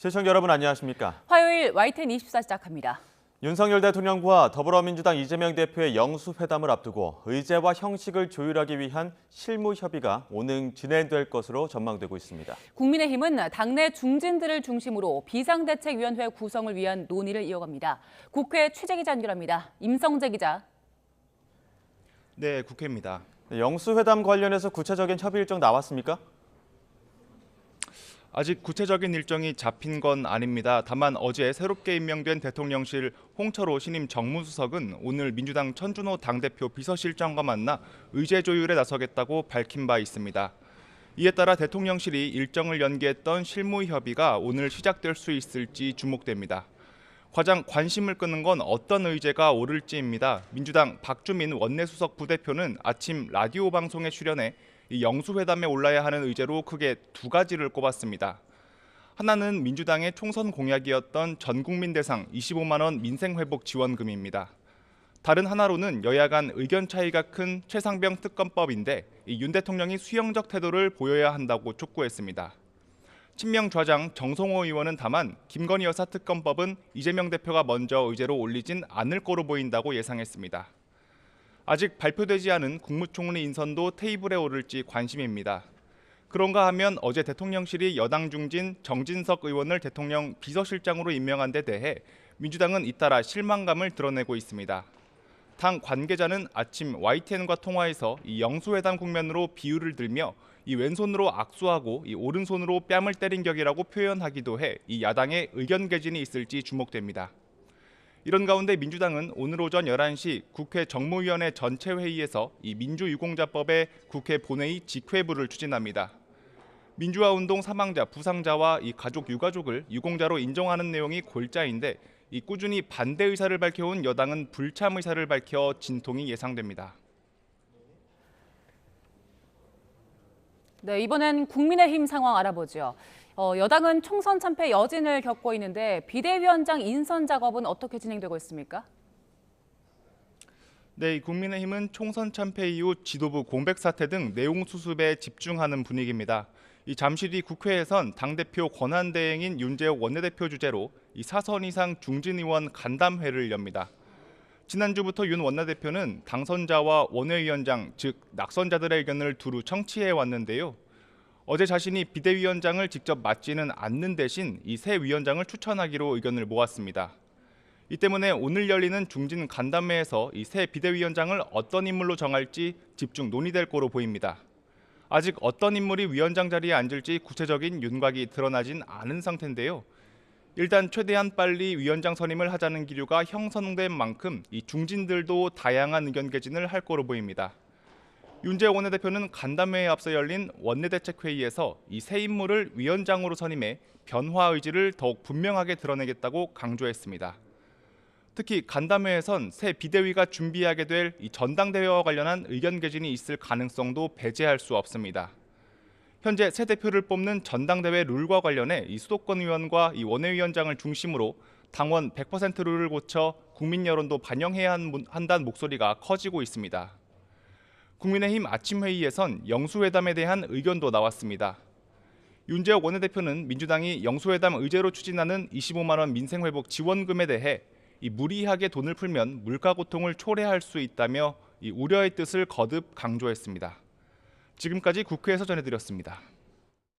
시청자 여러분 안녕하십니까? 화요일 YTN24 시작합니다. 윤석열 대통령과 더불어민주당 이재명 대표의 영수회담을 앞두고 의제와 형식을 조율하기 위한 실무 협의가 오늘 진행될 것으로 전망되고 있습니다. 국민의힘은 당내 중진들을 중심으로 비상대책위원회 구성을 위한 논의를 이어갑니다. 국회 취재기자 연결합니다. 임성재 기자. 네, 국회입니다. 영수회담 관련해서 구체적인 협의 일정 나왔습니까? 아직 구체적인 일정이 잡힌 건 아닙니다. 다만 어제 새롭게 임명된 대통령실 홍철호 신임 정무수석은 오늘 민주당 천준호 당대표 비서실장과 만나 의제 조율에 나서겠다고 밝힌 바 있습니다. 이에 따라 대통령실이 일정을 연기했던 실무 협의가 오늘 시작될 수 있을지 주목됩니다. 가장 관심을 끄는 건 어떤 의제가 오를지입니다. 민주당 박주민 원내수석 부대표는 아침 라디오 방송에 출연해 이 영수회담에 올라야 하는 의제로 크게 두 가지를 꼽았습니다. 하나는 민주당의 총선 공약이었던 전국민 대상 25만 원 민생회복 지원금입니다. 다른 하나로는 여야 간 의견 차이가 큰 최상병 특검법인데 윤 대통령이 수용적 태도를 보여야 한다고 촉구했습니다. 친명 좌장 정성호 의원은 다만 김건희 여사 특검법은 이재명 대표가 먼저 의제로 올리진 않을 거로 보인다고 예상했습니다. 아직 발표되지 않은 국무총리 인선도 테이블에 오를지 관심입니다. 그런가 하면 어제 대통령실이 여당 중진 정진석 의원을 대통령 비서실장으로 임명한 데 대해 민주당은 잇따라 실망감을 드러내고 있습니다. 당 관계자는 아침 YTN과 통화에서 이 영수회담 국면으로 비유를 들며 이 왼손으로 악수하고 이 오른손으로 뺨을 때린 격이라고 표현하기도 해 이 야당의 의견 개진이 있을지 주목됩니다. 이런 가운데 민주당은 오늘 오전 11시 국회 정무위원회 전체 회의에서 이 민주유공자법의 국회 본회의 직회부를 추진합니다. 민주화운동 사망자, 부상자와 이 가족 유가족을 유공자로 인정하는 내용이 골자인데 이 꾸준히 반대 의사를 밝혀온 여당은 불참 의사를 밝혀 진통이 예상됩니다. 네, 이번엔 국민의힘 상황 알아보죠. 여당은 총선 참패 여진을 겪고 있는데 비대위원장 인선 작업은 어떻게 진행되고 있습니까? 네, 국민의힘은 총선 참패 이후 지도부 공백 사태 등 내용 수습에 집중하는 분위기입니다. 이 잠시 뒤 국회에선 당대표 권한대행인 윤재욱 원내대표 주재로 이 사선 이상 중진 의원 간담회를 엽니다. 지난주부터 윤 원내대표는 당선자와 원외위원장, 즉 낙선자들의 의견을 두루 청취해 왔는데요. 어제 자신이 비대위원장을 직접 맡지는 않는 대신 이 새 위원장을 추천하기로 의견을 모았습니다. 이 때문에 오늘 열리는 중진 간담회에서 이 새 비대위원장을 어떤 인물로 정할지 집중 논의될 거로 보입니다. 아직 어떤 인물이 위원장 자리에 앉을지 구체적인 윤곽이 드러나진 않은 상태인데요. 일단 최대한 빨리 위원장 선임을 하자는 기류가 형성된 만큼 이 중진들도 다양한 의견 개진을 할 거로 보입니다. 윤재욱 원내대표는 간담회에 앞서 열린 원내대책회의에서 이 새 인물을 위원장으로 선임해 변화 의지를 더욱 분명하게 드러내겠다고 강조했습니다. 특히 간담회에선 새 비대위가 준비하게 될 이 전당대회와 관련한 의견 개진이 있을 가능성도 배제할 수 없습니다. 현재 새 대표를 뽑는 전당대회 룰과 관련해 이 수도권 의원과 이 원외위원장을 중심으로 당원 100% 룰을 고쳐 국민 여론도 반영해야 한다는 목소리가 커지고 있습니다. 국민의힘 아침 회의에선 영수회담에 대한 의견도 나왔습니다. 윤재욱 원내대표는 민주당이 영수회담 의제로 추진하는 25만 원 민생회복 지원금에 대해 이 무리하게 돈을 풀면 물가 고통을 초래할 수 있다며 이 우려의 뜻을 거듭 강조했습니다. 지금까지 국회에서 전해드렸습니다.